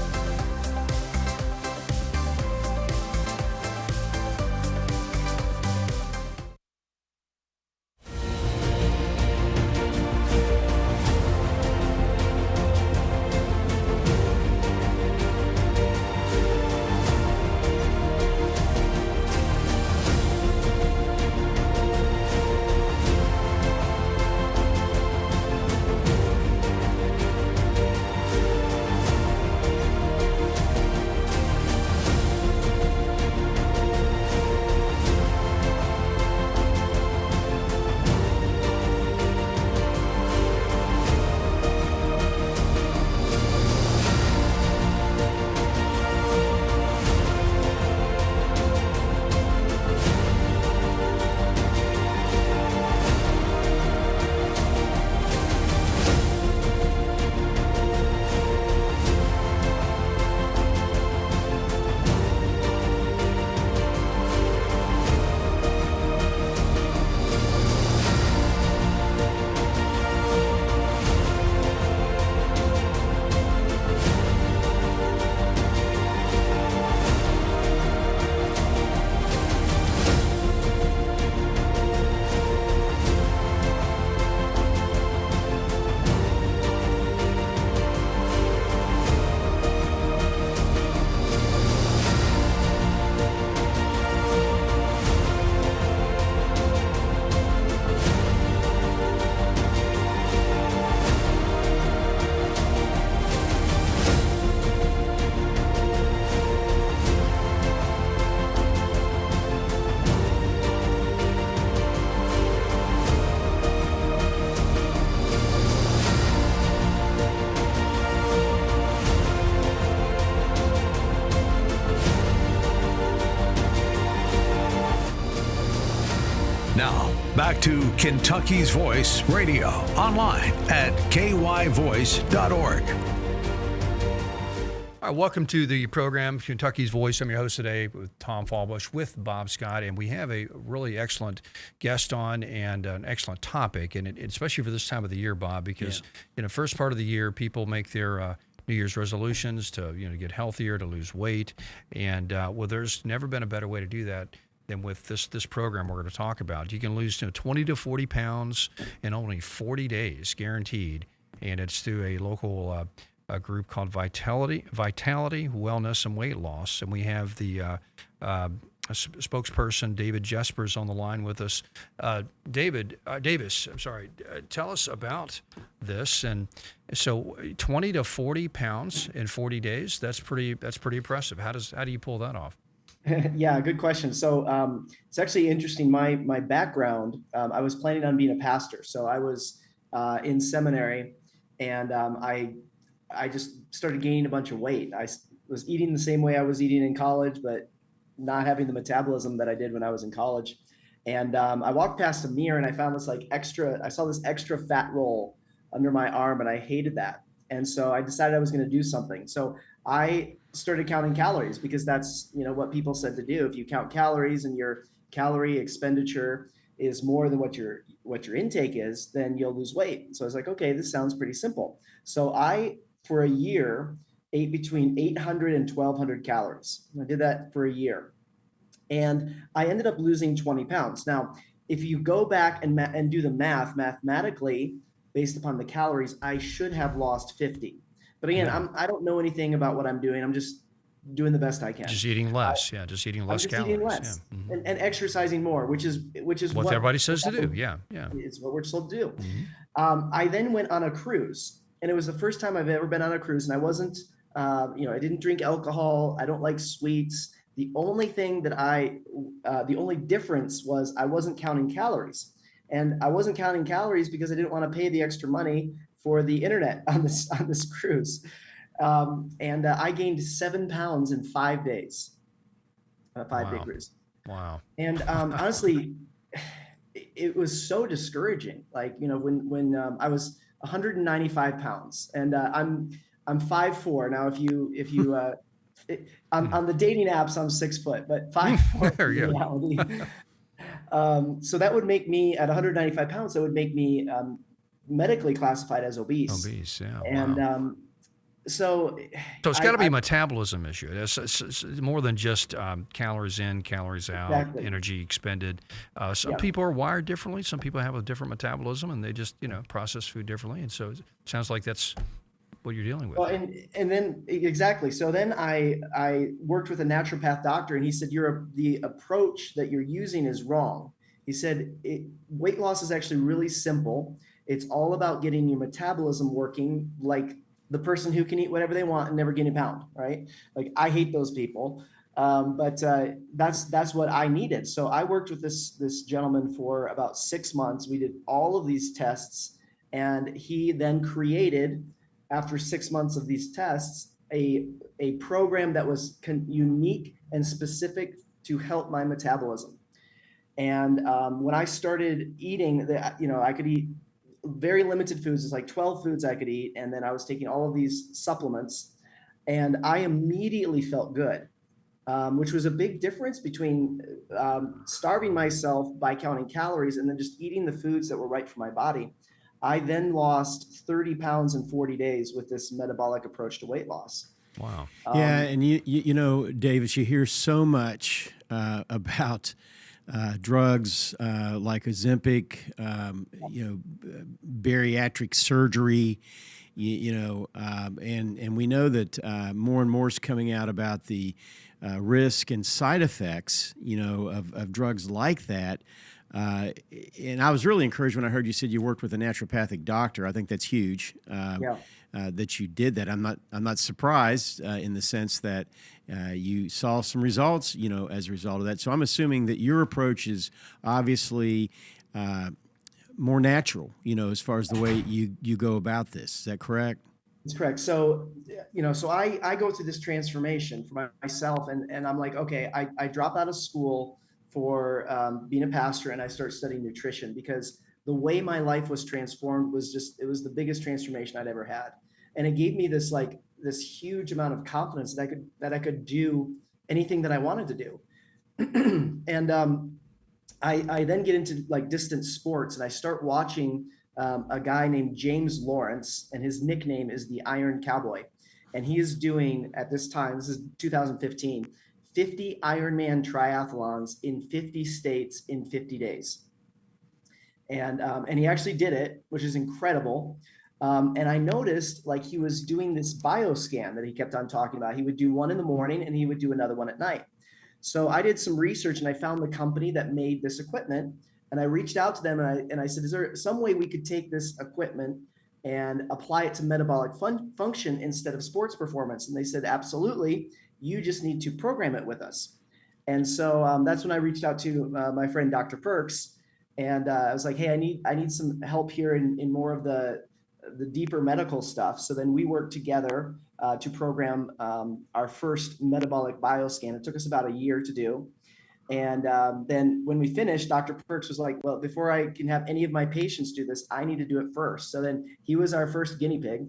Now, back to Kentucky's Voice Radio, online at kyvoice.org. All right, welcome to the program, Kentucky's Voice. I'm your host today with Tom Fallbush with Bob Scott, and we have a really excellent guest on and an excellent topic, and especially for this time of the year, Bob, because first part of the year, people make their New Year's resolutions to get healthier, to lose weight, and there's never been a better way to do that than with this program we're going to talk about. You can lose 20 to 40 pounds in only 40 days, guaranteed, and it's through a local a group called Vitality, Wellness, and Weight Loss. And we have the spokesperson, David Jespers, on the line with us. Davis, tell us about this. And so 20 to 40 pounds in 40 days, that's pretty impressive. How do you pull that off? Yeah, good question. So it's actually interesting. My background, I was planning on being a pastor. So I was in seminary, and I just started gaining a bunch of weight. I was eating the same way I was eating in college, but not having the metabolism that I did when I was in college. And I walked past a mirror and I found this I saw this extra fat roll under my arm, and I hated that. And so I decided I was going to do something. So I started counting calories, because that's, what people said to do. If you count calories and your calorie expenditure is more than what your intake is, then you'll lose weight. So I was like, okay, this sounds pretty simple. So I, for a year, ate between 800 and 1200 calories. I did that for a year, and I ended up losing 20 pounds. Now, if you go back and do the mathematically, based upon the calories, I should have lost 50. But again, I don't know anything about what I'm doing. I'm just doing the best I can. Just eating less, just eating less calories. Eating less, and exercising more, which is what everybody says to do. Yeah. It's what we're told to do. I then went on a cruise, and it was the first time I've ever been on a cruise, and I wasn't, I didn't drink alcohol. I don't like sweets. The only thing the only difference was I wasn't counting calories. And I wasn't counting calories because I didn't want to pay the extra money for the internet on this cruise. And I gained 7 pounds in 5 days, on a 5-day cruise. Wow. And honestly, it was so discouraging. Like, when I was 195 pounds, and I'm 5'4". Now, if you on the dating apps, I'm 6 foot, but 5'4" in reality. So that would make me, at 195 pounds, that would make me medically classified as obese. Obese, yeah. And wow. So it's got to be a metabolism issue. It's more than just calories in, calories out, exactly. Energy expended. Some people are wired differently. Some people have a different metabolism, and they just process food differently. And so it sounds like that's what you're dealing with. Well, and then exactly. So then I worked with a naturopath doctor, and he said, the approach that you're using is wrong. He said, weight loss is actually really simple. It's all about getting your metabolism working like the person who can eat whatever they want and never gain a pound, right? Like, I hate those people. But that's what I needed. So I worked with this gentleman for about 6 months. We did all of these tests, and he then created, after 6 months of these tests, a program that was unique and specific to help my metabolism. And when I started eating, I could eat very limited foods. It's like 12 foods I could eat. And then I was taking all of these supplements, and I immediately felt good, which was a big difference between starving myself by counting calories and then just eating the foods that were right for my body. I then lost 30 pounds in 40 days with this metabolic approach to weight loss. Wow. Yeah, and you know, Davis, you hear so much about drugs like Ozempic, bariatric surgery, and we know that more and more is coming out about the risk and side effects, of drugs like that. And I was really encouraged when I heard you said you worked with a naturopathic doctor. I think that's huge. That you did that. I'm not surprised in the sense that you saw some results, as a result of that. So I'm assuming that your approach is obviously more natural, as far as the way you go about this. Is that correct? That's correct. So, so I go through this transformation for myself, and I'm like, okay, I drop out of school for being a pastor, and I started studying nutrition because the way my life was transformed was it was the biggest transformation I'd ever had. And it gave me this huge amount of confidence that I could do anything that I wanted to do. And I then get into like distance sports, and I start watching a guy named James Lawrence, and his nickname is the Iron Cowboy. And he is doing, at this time, this is 2015, 50 Ironman triathlons in 50 states in 50 days. And he actually did it, which is incredible. And I noticed like he was doing this bioscan that he kept on talking about. He would do one in the morning and he would do another one at night. So I did some research and I found the company that made this equipment, and I reached out to them and I said, is there some way we could take this equipment and apply it to metabolic function instead of sports performance? And they said, absolutely. You just need to program it with us. And so that's when I reached out to my friend, Dr. Perks. And I was like, hey, I need some help here in more of the deeper medical stuff. So then we worked together to program our first metabolic bioscan. It took us about a year to do. And then when we finished, Dr. Perks was like, well, before I can have any of my patients do this, I need to do it first. So then he was our first guinea pig,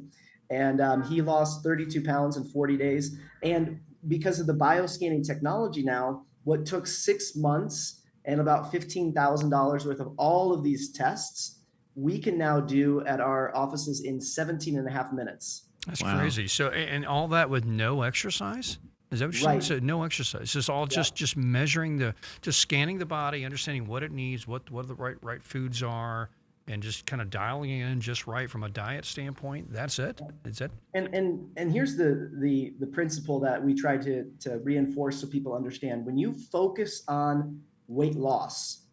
and he lost 32 pounds in 40 days. And because of the bioscanning technology now, what took 6 months and about $15,000 worth of all of these tests, we can now do at our offices in 17 and a half minutes. That's crazy. So, and all that with no exercise? Is that what you're saying? So no exercise. It's just all just measuring just scanning the body, understanding what it needs, what the right foods are, and just kind of dialing in just right from a diet standpoint. That's it. Is it? And here's the principle that we try to reinforce so people understand. When you focus on weight loss,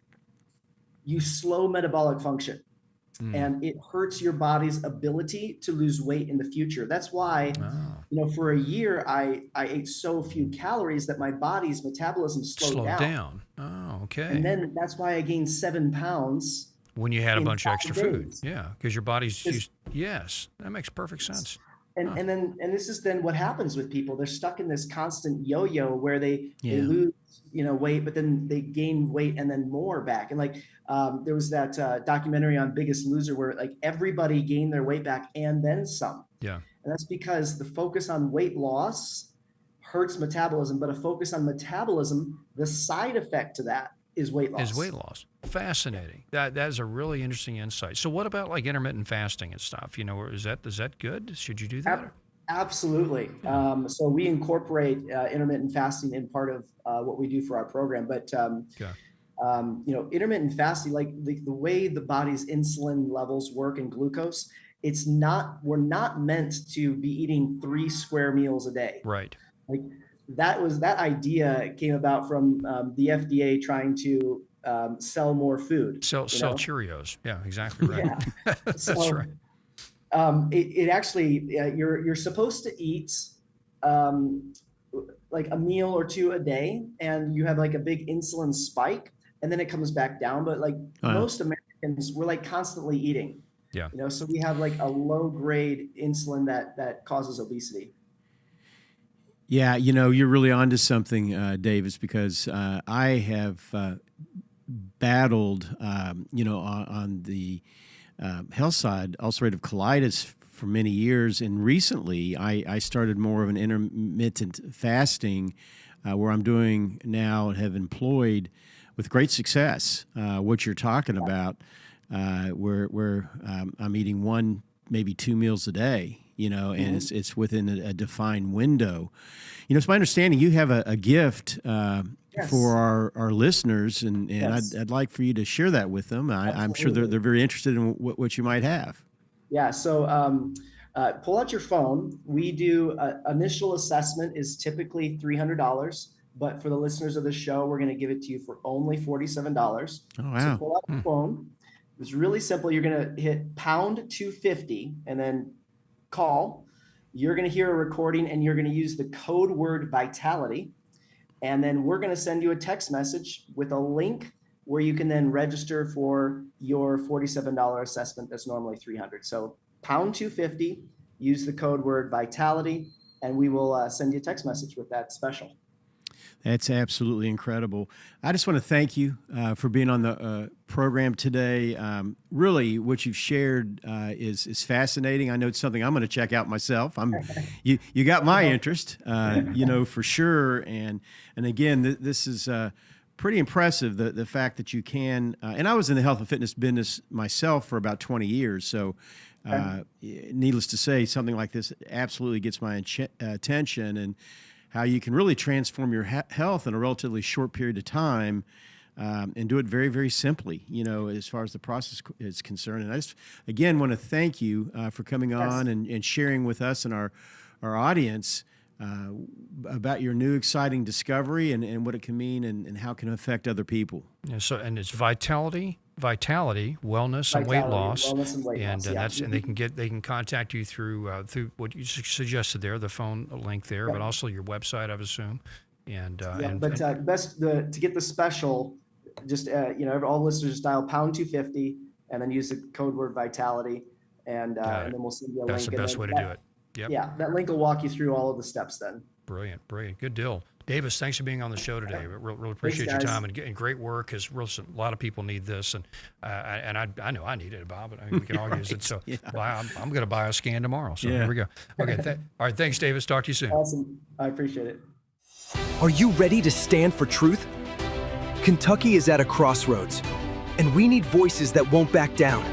you slow metabolic function. And it hurts your body's ability to lose weight in the future. That's why, for a year, I ate so few calories that my body's metabolism slowed down. Oh, okay. And then that's why I gained 7 pounds. When you had a bunch of extra food. days. Yeah, because your body's used. Yes, that makes perfect sense. And this is then what happens with people. They're stuck in this constant yo-yo where they lose, weight, but then they gain weight and then more back. And like there was that documentary on Biggest Loser where like everybody gained their weight back and then some. Yeah. And that's because the focus on weight loss hurts metabolism, but a focus on metabolism, the side effect to that is weight loss. Fascinating. That is a really interesting insight. So what about like intermittent fasting and stuff? Is that good? Should you do that? Absolutely. So we incorporate intermittent fasting in part of what we do for our program. But intermittent fasting, like the way the body's insulin levels work and glucose, we're not meant to be eating 3 square meals a day. Right. Like that idea came about from the FDA trying to sell more food. Sell Cheerios. Yeah, exactly right. Yeah. That's right. It actually, you're supposed to eat like a meal or two a day, and you have like a big insulin spike, and then it comes back down. But like most Americans, we're like constantly eating. Yeah. So we have like a low grade insulin that causes obesity. Yeah, you're really onto something, Davis, because I have battled, on the health side, ulcerative colitis for many years. And recently I started more of an intermittent fasting where I'm doing now and have employed with great success what you're talking about, where I'm eating 1, maybe 2 meals a day. And it's within a defined window. It's my understanding you have a gift for our listeners, and I'd like for you to share that with them. I'm sure they're very interested in what you might have. Yeah. So pull out your phone. We do initial assessment is typically $300, but for the listeners of the show, we're going to give it to you for only $47. Oh, wow. So pull out your phone. It's really simple. You're going to hit #250 and then call. You're going to hear a recording and you're going to use the code word vitality. And then we're going to send you a text message with a link where you can then register for your $47 assessment that's normally $300. So #250, use the code word vitality, and we will send you a text message with that special. That's absolutely incredible. I just want to thank you for being on the program today. Really, what you've shared is fascinating. I know it's something I'm going to check out myself. You got my interest, for sure. And again, this is pretty impressive. The fact that you can. And I was in the health and fitness business myself for about 20 years. So, needless to say, something like this absolutely gets my attention, and how you can really transform your health in a relatively short period of time, and do it very, very simply, as far as the process is concerned. And I just, again, want to thank you for coming on and sharing with us and our audience about your new exciting discovery and what it can mean and how it can affect other people. Yeah, and it's vitality, wellness, and weight loss. Wellness and weight loss, yeah. And they can contact you through what you suggested there, the phone link there, but also your website, I assume. To get the special, just all listeners just dial #250 and then use the code word vitality, and then we'll send you a link. That's the best way to do it. Yep. Yeah, that link will walk you through all of the steps then. Brilliant. Good deal. Davis, thanks for being on the show today. Really appreciate your time and great work, because a lot of people need this, and I know I need it, Bob, but we can all use it. So I'm going to buy a scan tomorrow. So here we go. Okay. All right. Thanks, Davis. Talk to you soon. Awesome. I appreciate it. Are you ready to stand for truth? Kentucky is at a crossroads, and we need voices that won't back down.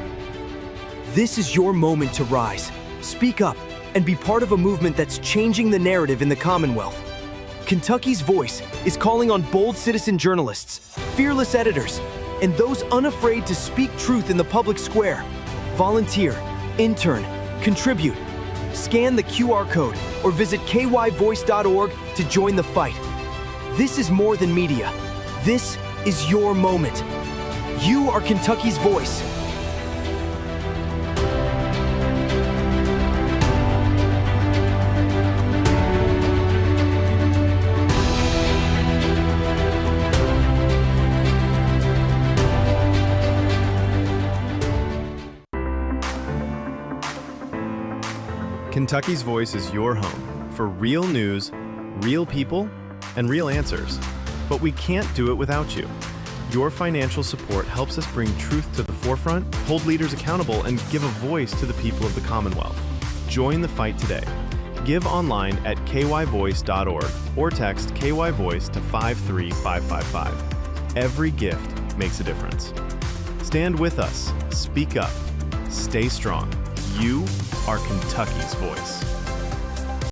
This is your moment to rise, speak up, and be part of a movement that's changing the narrative in the Commonwealth. Kentucky's Voice is calling on bold citizen journalists, fearless editors, and those unafraid to speak truth in the public square. Volunteer, intern, contribute. Scan the QR code or visit kyvoice.org to join the fight. This is more than media. This is your moment. You are Kentucky's voice. Kentucky's Voice is your home for real news, real people, and real answers. But we can't do it without you. Your financial support helps us bring truth to the forefront, hold leaders accountable, and give a voice to the people of the Commonwealth. Join the fight today. Give online at kyvoice.org or text KYVoice to 53555. Every gift makes a difference. Stand with us. Speak up. Stay strong. You are Kentucky's voice.